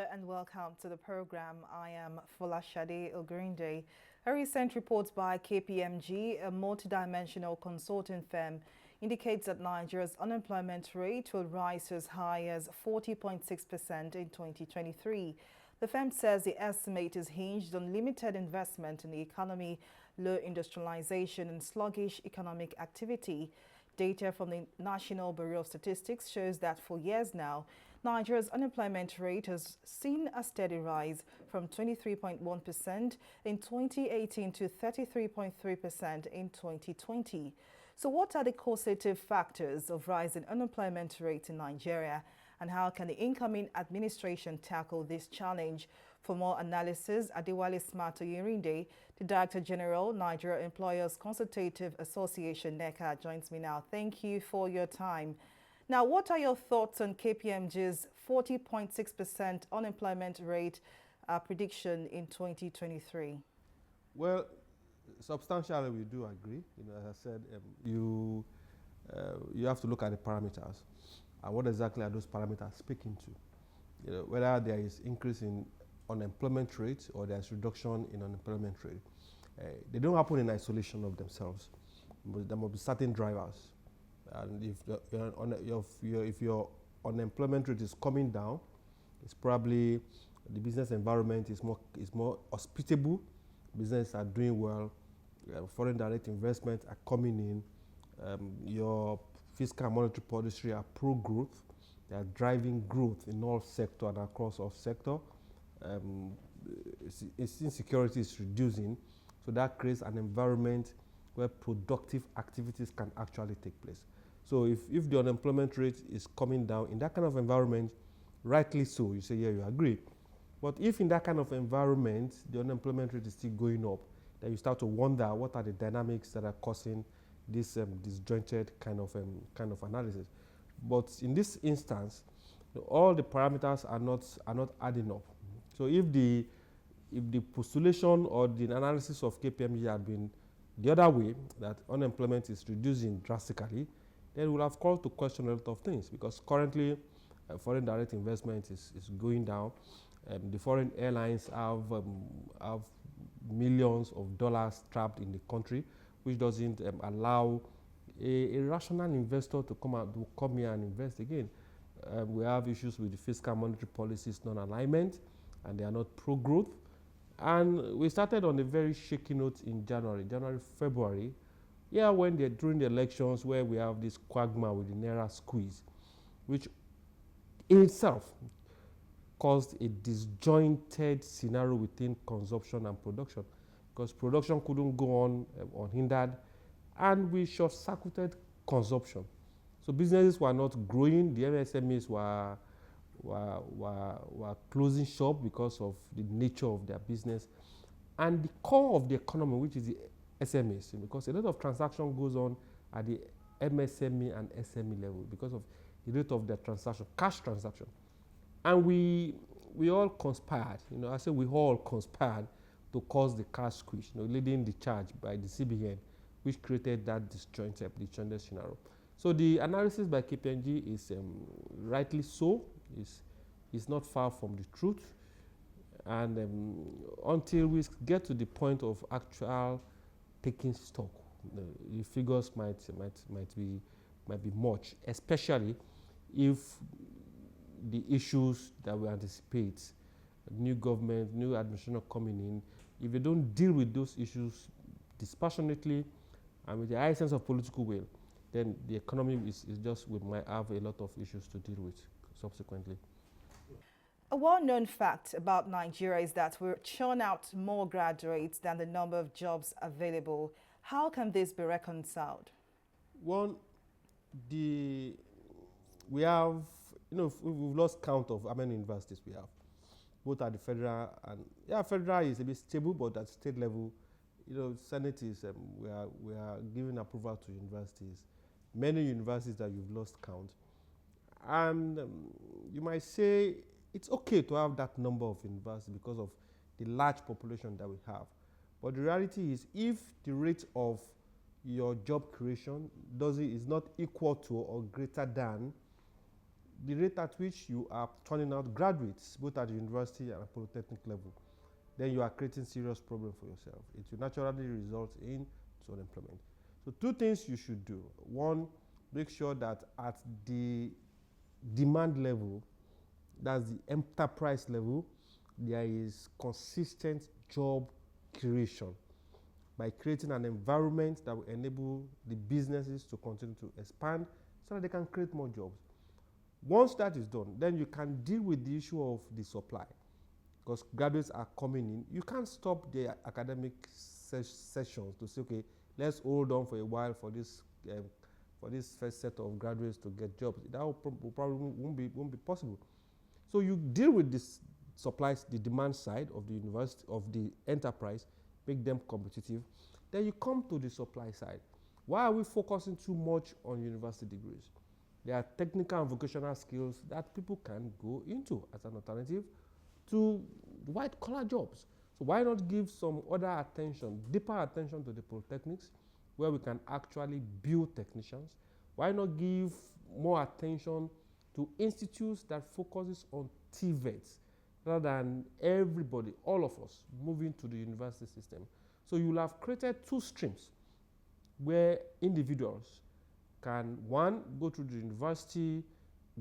Hello and welcome to the program. I am Folashade Ogurinde. A recent report by KPMG, a multidimensional consulting firm, indicates that Nigeria's unemployment rate will rise to as high as 40.6% in 2023. The firm says the estimate is hinged on limited investment in the economy, low industrialization, and sluggish economic activity. Data from the National Bureau of Statistics shows that for years now, Nigeria's unemployment rate has seen a steady rise from 23.1% in 2018 to 33.3% in 2020. So what are the causative factors of rising unemployment rate in Nigeria, and how can the incoming administration tackle this challenge? For more analysis, Adewale Smart-Oyerinde, the Director General, Nigeria Employers Consultative Association, NECA, joins me now. Thank you for your time. Now, what are your thoughts on KPMG's 40.6% unemployment rate prediction in 2023? Well, substantially we do agree. As I said, you have to look at the parameters and what exactly are those parameters speaking to. Whether there is increase in unemployment rate or there's reduction in unemployment rate. They don't happen in isolation of themselves. There must be certain drivers. And if your unemployment rate is coming down, it's probably the business environment is more hospitable. Businesses are doing well. Foreign direct investments are coming in. Your fiscal and monetary policy are pro-growth. They are driving growth in all sector and across all sector. Insecurity is reducing, so that creates an environment where productive activities can actually take place. So if the unemployment rate is coming down in that kind of environment, rightly so, you say, yeah, you agree. But if in that kind of environment, the unemployment rate is still going up, then you start to wonder what are the dynamics that are causing this disjointed kind of analysis. But in this instance, all the parameters are not adding up. So if the postulation or the analysis of KPMG had been the other way, that unemployment is reducing drastically, then we'll have called to question a lot of things, because currently foreign direct investment is going down. The foreign airlines have millions of dollars trapped in the country, which doesn't allow a rational investor to come here and invest again. We have issues with the fiscal monetary policies non-alignment, and they are not pro-growth. And we started on a very shaky note in January, February, during the elections, where we have this quagmire with the Naira squeeze, which in itself caused a disjointed scenario within consumption and production, because production couldn't go on unhindered, and we short-circuited consumption. So businesses were not growing. The MSMEs were closing shop because of the nature of their business, and the core of the economy, which is the SMEs, because a lot of transaction goes on at the MSME and SME level because of the rate of their transaction, cash transaction. And we all conspired, I say we all conspired to cause the cash squeeze, leading the charge by the CBN, which created that disjointed scenario. So the analysis by KPMG is rightly so, is not far from the truth. And until we get to the point of actual taking stock, the figures might be much, especially if the issues that we anticipate, new government, new administration coming in, if they don't deal with those issues dispassionately and with the high sense of political will, then the economy we might have a lot of issues to deal with subsequently. A well-known fact about Nigeria is that we churn out more graduates than the number of jobs available. How can this be reconciled? One, we have, we've lost count of how many universities we have, both at the federal and, federal is a bit stable, but at state level, Senate is, we are giving approval to universities. Many universities that you've lost count. And you might say it's okay to have that number of universities because of the large population that we have. But the reality is, if the rate of your job creation is not equal to or greater than the rate at which you are turning out graduates, both at the university and polytechnic level, then you are creating serious problem for yourself. It will naturally result in unemployment. So 2 things you should do. 1, make sure that at the demand level, that's the enterprise level, there is consistent job creation by creating an environment that will enable the businesses to continue to expand so that they can create more jobs. Once that is done, then you can deal with the issue of the supply, because graduates are coming in. You can't stop the academic sessions to say, okay, let's hold on for a while for this first set of graduates to get jobs. That probably won't be possible. So you deal with this supplies, the demand side of the university, of the enterprise, make them competitive. Then you come to the supply side. Why are we focusing too much on university degrees? There are technical and vocational skills that people can go into as an alternative to white-collar jobs. So why not give some other attention, deeper attention to the polytechnics, where we can actually build technicians? Why not give more attention to institutes that focuses on TVETs, rather than everybody, all of us, moving to the university system? So you'll have created 2 streams where individuals can, 1, go through the university,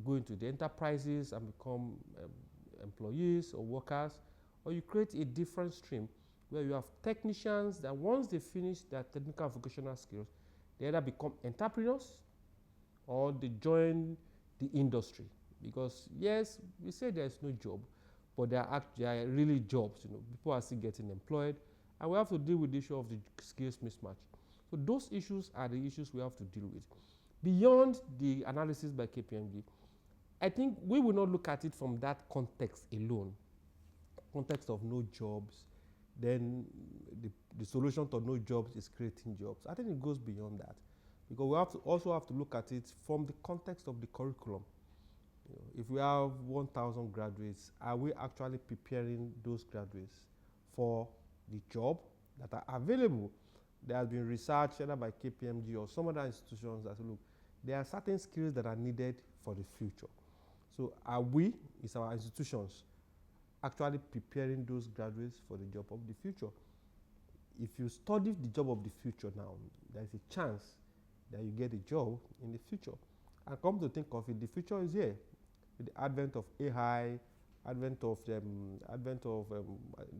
go into the enterprises and become employees or workers, or you create a different stream where you have technicians that once they finish their technical and vocational skills, they either become entrepreneurs or they join the industry. Because yes, we say there's no job, but there are really jobs. People are still getting employed, and we have to deal with the issue of the skills mismatch. So those issues are the issues we have to deal with. Beyond the analysis by KPMG, I think we will not look at it from that context alone, context of no jobs, then the solution to no jobs is creating jobs. I think it goes beyond that, because we also have to look at it from the context of the curriculum. If we have 1,000 graduates, are we actually preparing those graduates for the job that are available? There has been research either by KPMG or some other institutions that say, look, there are certain skills that are needed for the future. So is our institutions actually preparing those graduates for the job of the future? If you study the job of the future now, there is a chance that you get a job in the future. And come to think of it, the future is here. With the advent of AI, advent of the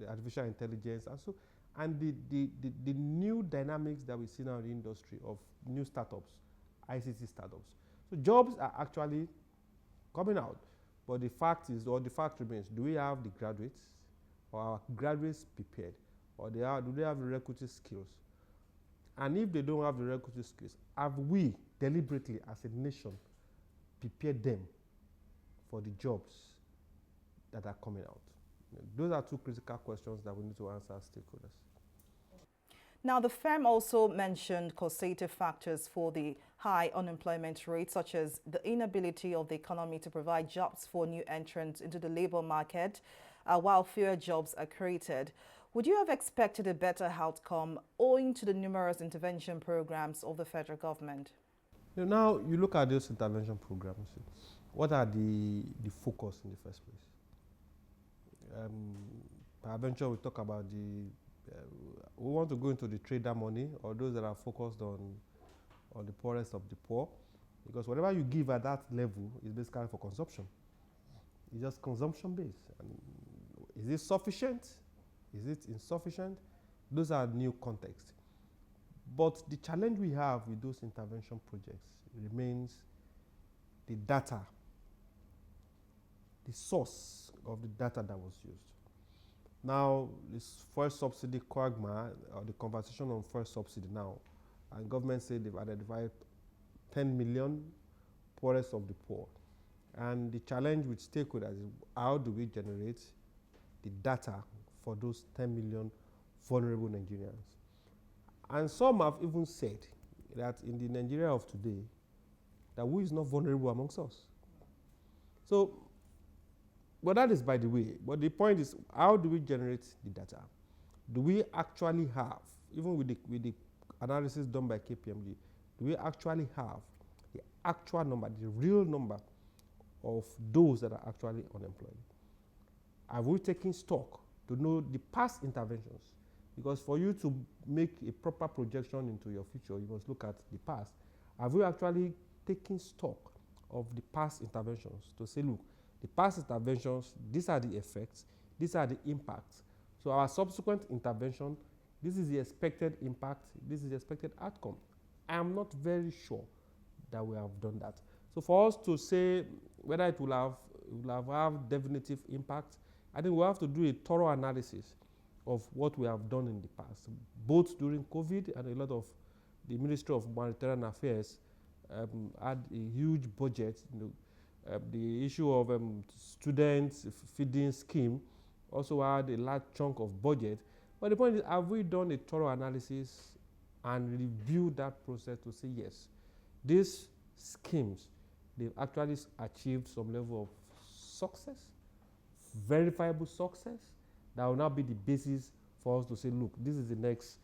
artificial intelligence, and the new dynamics that we see now in the industry of new startups, ICT startups. So jobs are actually coming out, but the fact remains, do we have the graduates, or are graduates prepared, or do they have the requisite skills? And if they don't have the requisite skills, have we deliberately as a nation prepared them for the jobs that are coming out? Those are 2 critical questions that we need to answer as stakeholders. Now, the firm also mentioned causative factors for the high unemployment rate, such as the inability of the economy to provide jobs for new entrants into the labor market, while fewer jobs are created. Would you have expected a better outcome owing to the numerous intervention programs of the federal government? Now, you look at those intervention programs. What are the focus in the first place? Peradventure, we talk about we want to go into the trader money, or those that are focused on the poorest of the poor, because whatever you give at that level is basically for consumption. It's just consumption based. And is it sufficient? Is it insufficient? Those are new contexts. But the challenge we have with those intervention projects remains the data, the source of the data that was used. Now, this first subsidy quagmire, or the conversation on first subsidy now, and government said they've identified 10 million poorest of the poor. And the challenge with stakeholders is, how do we generate the data for those 10 million vulnerable Nigerians? And some have even said that in the Nigeria of today, that who is not vulnerable amongst us? So, but that is by the way. But the point is, how do we generate the data? Do we actually have, even with the analysis done by KPMG, do we actually have the actual number, the real number of those that are actually unemployed? Have we taken stock to know the past interventions? Because for you to make a proper projection into your future, you must look at the past. Have we actually taken stock of the past interventions to say, look, the past interventions, these are the effects, these are the impacts. So our subsequent intervention, this is the expected impact, this is the expected outcome. I am not very sure that we have done that. So for us to say whether it will have definitive impact, I think we have to do a thorough analysis of what we have done in the past, both during COVID and a lot of the Ministry of Humanitarian Affairs had a huge budget. The issue of students feeding scheme also had a large chunk of budget. But the point is, have we done a thorough analysis and reviewed that process to say, yes, these schemes, they've actually achieved some level of success, verifiable success, that will now be the basis for us to say, look, this is the next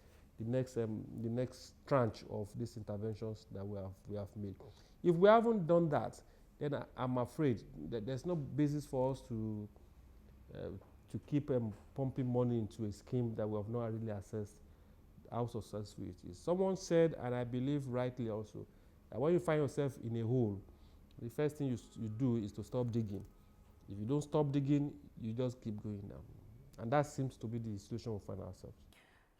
tranche of these interventions that we have made. If we haven't done that, then I'm afraid that there's no basis for us to keep pumping money into a scheme that we have not really assessed how successful it is. Someone said, and I believe rightly also, that when you find yourself in a hole, the first thing you do is to stop digging. If you don't stop digging, you just keep going down. And that seems to be the situation we find ourselves.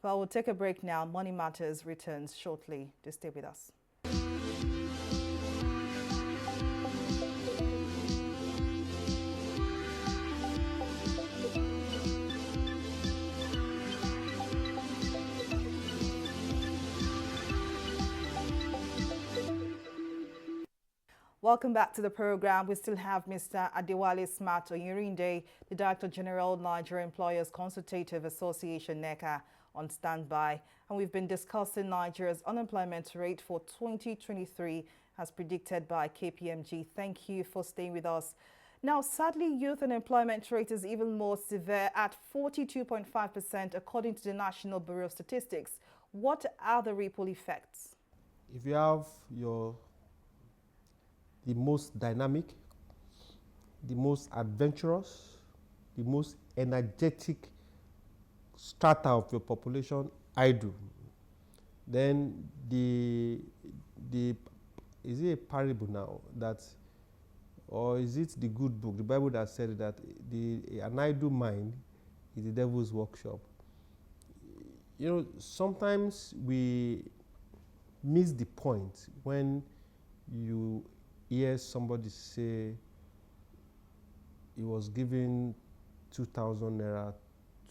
Well, we'll take a break now. Money Matters returns shortly. Just stay with us. Welcome back to the program. We still have Mr. Adewale Smart Oyirinde, the Director General, Nigeria Employers Consultative Association, NECA, on standby. And we've been discussing Nigeria's unemployment rate for 2023 as predicted by KPMG. Thank you for staying with us. Now, sadly, youth unemployment rate is even more severe at 42.5% according to the National Bureau of Statistics. What are the ripple effects? If you have the most dynamic, the most adventurous, the most energetic strata of your population idle, then is it a parable now that, or is it the good book, the Bible that said that an idle mind is the devil's workshop? You know, sometimes we miss the point when you hear somebody say he was given 2,000 naira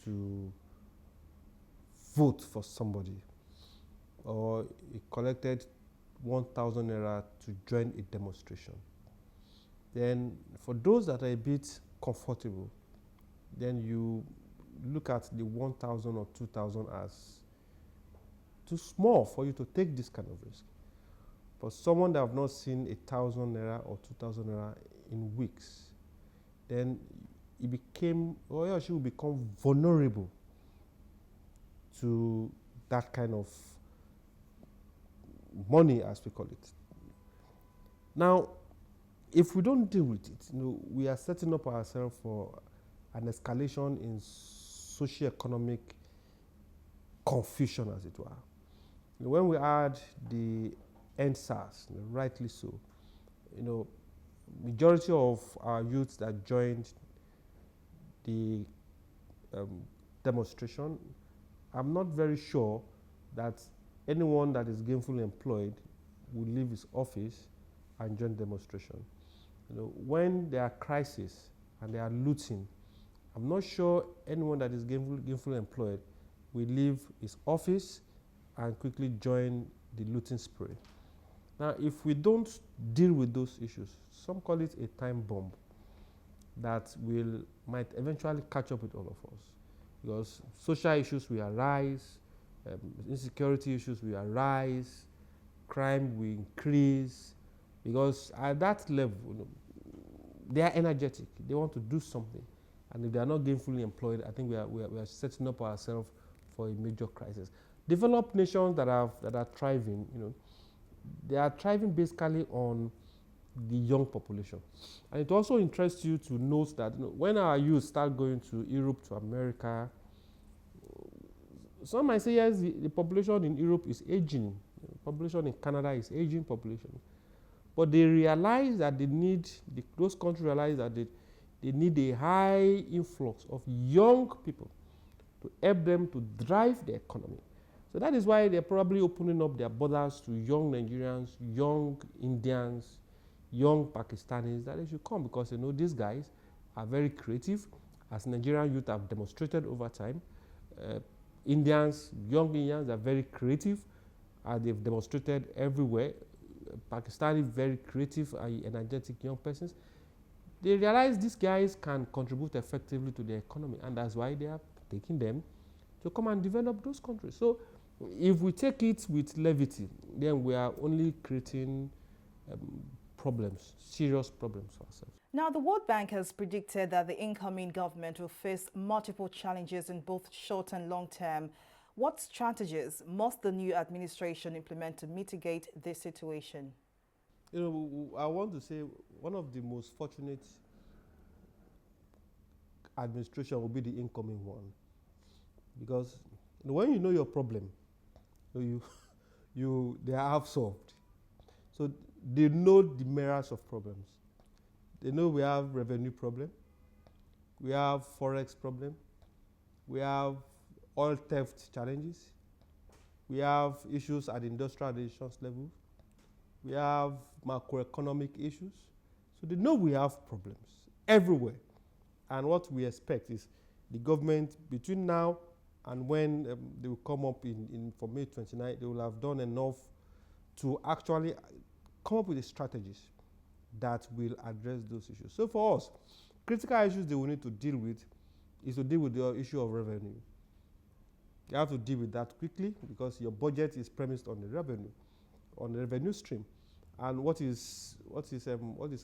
to vote for somebody, or he collected 1,000 naira to join a demonstration. Then for those that are a bit comfortable, then you look at the 1,000 or 2,000 as too small for you to take this kind of risk. For someone that have not seen 1,000 naira or 2,000 naira in weeks, then he or she will become vulnerable to that kind of money, as we call it. Now, if we don't deal with it, we are setting up ourselves for an escalation in socio-economic confusion, as it were. When we had the NSAS, rightly so, majority of our youths that joined the demonstration, I'm not very sure that anyone that is gainfully employed will leave his office and join demonstration. When there are crises and they are looting, I'm not sure anyone that is gainfully employed will leave his office and quickly join the looting spree. Now, if we don't deal with those issues, some call it a time bomb that might eventually catch up with all of us, because social issues will arise, insecurity issues will arise, crime will increase, because at that level, they are energetic, they want to do something, and if they are not gainfully employed, I think we are setting up ourselves for a major crisis. Developed nations that are thriving, they are thriving basically on the young population. And it also interests you to note that when our youth start going to Europe, to America, some might say, yes, the population in Europe is aging. The population in Canada is aging population. But they realize that those countries realize that they need a high influx of young people to help them to drive the economy. So that is why they're probably opening up their borders to young Nigerians, young Indians, young Pakistanis, that they should come, because these guys are very creative, as Nigerian youth have demonstrated over time. Young Indians are very creative, they've demonstrated everywhere. Pakistani, very creative and energetic young persons. They realize these guys can contribute effectively to the economy, and that's why they are taking them to come and develop those countries. So if we take it with levity, then we are only creating problems, serious problems for ourselves. Now, the World Bank has predicted that the incoming government will face multiple challenges in both short and long term. What strategies must the new administration implement to mitigate this situation? I want to say one of the most fortunate administration will be the incoming one, because when you know your problem, they are half solved. So they know the merits of problems. They know we have revenue problem, we have forex problem, we have oil theft challenges, we have issues at the industrial relations level, we have macroeconomic issues. So they know we have problems everywhere. And what we expect is the government, between now and when they will come up for May 29, they will have done enough to actually come up with the strategies that will address those issues. So for us, critical issues they will need to deal with is to deal with the issue of revenue. You have to deal with that quickly, because your budget is premised on the revenue stream. And what is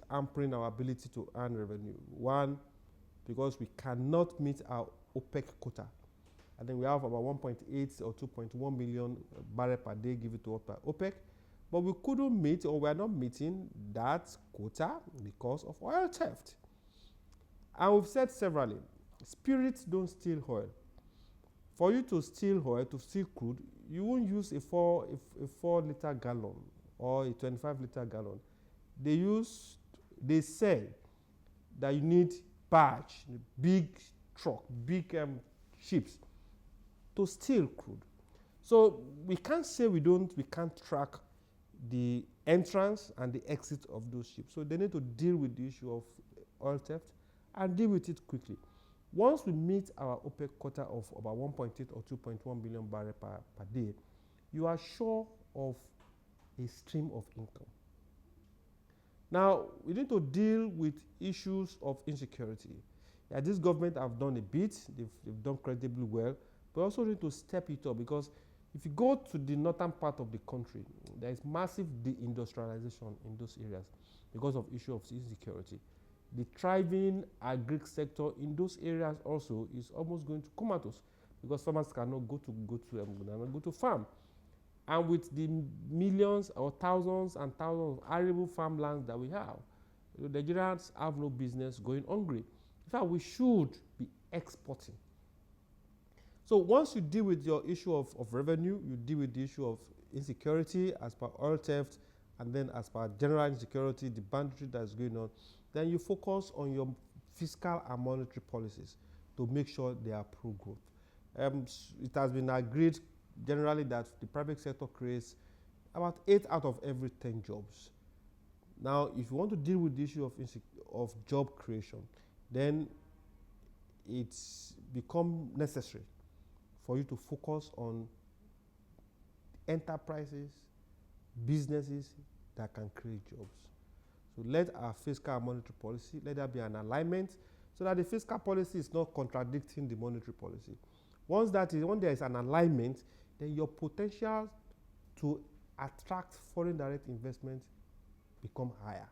hampering our ability to earn revenue? One, because we cannot meet our OPEC quota. And then we have about 1.8 or 2.1 million barrels per day given to OPEC. But we couldn't meet, or we are not meeting that quota because of oil theft. And we've said severally, spirits don't steal oil. For you to steal oil, to steal crude, you won't use a 4 liter gallon or a 25-liter gallon. They say that you need barge, big truck, big ships to steal crude. So we can't say we can't track the entrance and the exit of those ships. So they need to deal with the issue of oil theft and deal with it quickly. Once we meet our OPEC quota of about 1.8 or 2.1 billion barrels per day, you are sure of a stream of income. Now, we need to deal with issues of insecurity. This government have done a bit, they've done credibly well, but also need to step it up, because if you go to the northern part of the country, there is massive deindustrialization in those areas because of issue of insecurity. The thriving agri sector in those areas also is almost going to comatose, because farmers cannot go to farm. And with the millions or thousands and thousands of arable farmlands that we have, the Nigerians have no business going hungry. In fact, we should be exporting. So once you deal with your issue of revenue, you deal with the issue of insecurity as per oil theft, and then as per general insecurity, the banditry that's going on, then you focus on your fiscal and monetary policies to make sure they are pro-growth. It has been agreed generally that the private sector creates about 8 out of every 10 jobs. Now, if you want to deal with the issue of job creation, then it's become necessary for you to focus on enterprises, businesses that can create jobs. So let our fiscal and monetary policy, let there be an alignment, so that the fiscal policy is not contradicting the monetary policy. When there is an alignment, then your potential to attract foreign direct investment become higher.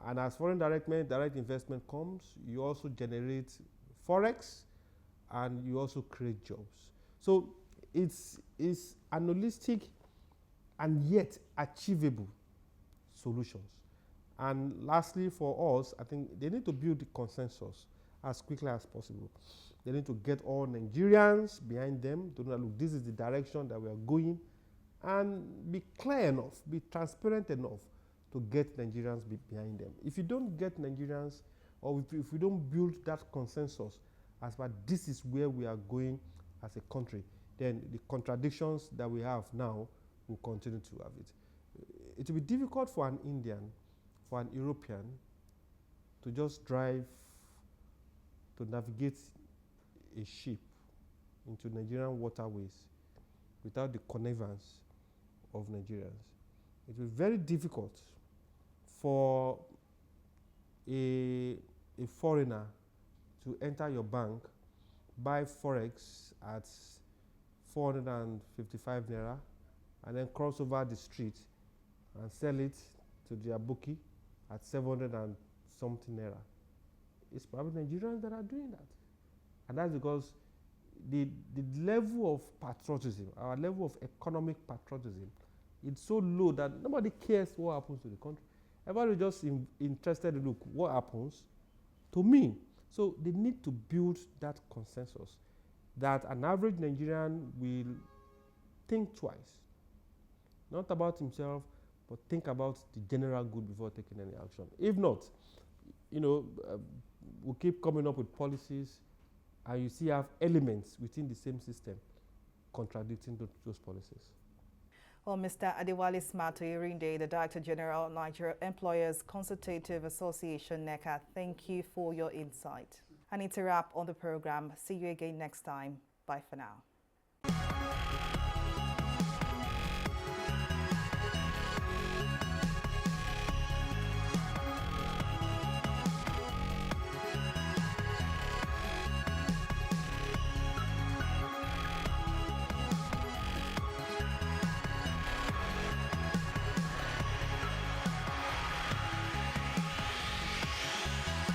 And as foreign direct investment comes, you also generate forex, and you also create jobs. So it's an holistic and yet achievable solutions. And lastly, for us, I think they need to build the consensus as quickly as possible. They need to get all Nigerians behind them to know, look, this is the direction that we are going, and be clear enough, be transparent enough to get Nigerians behind them. If you don't get Nigerians, or if we don't build that consensus as far this is where we are going as a country, then the contradictions that we have now will continue to have it. It will be difficult for an Indian, for an European, to just drive, to navigate a ship into Nigerian waterways without the connivance of Nigerians. It will be very difficult for a foreigner to enter your bank, buy Forex at 455 naira, and then cross over the street and sell it to their bookie at 700 and something naira. It's probably Nigerians that are doing that. And that's because the level of patriotism, our level of economic patriotism, it's so low that nobody cares what happens to the country. Everybody just interested in, look, what happens to me. So they need to build that consensus that an average Nigerian will think twice, not about himself, but think about the general good before taking any action. If not, we'll keep coming up with policies, and you see have elements within the same system contradicting those policies. Well, Mr. Adewale Smato Irinde, the Director General of Nigeria Employers Consultative Association, NECA, thank you for your insight. I need to wrap on the program. See you again next time. Bye for now.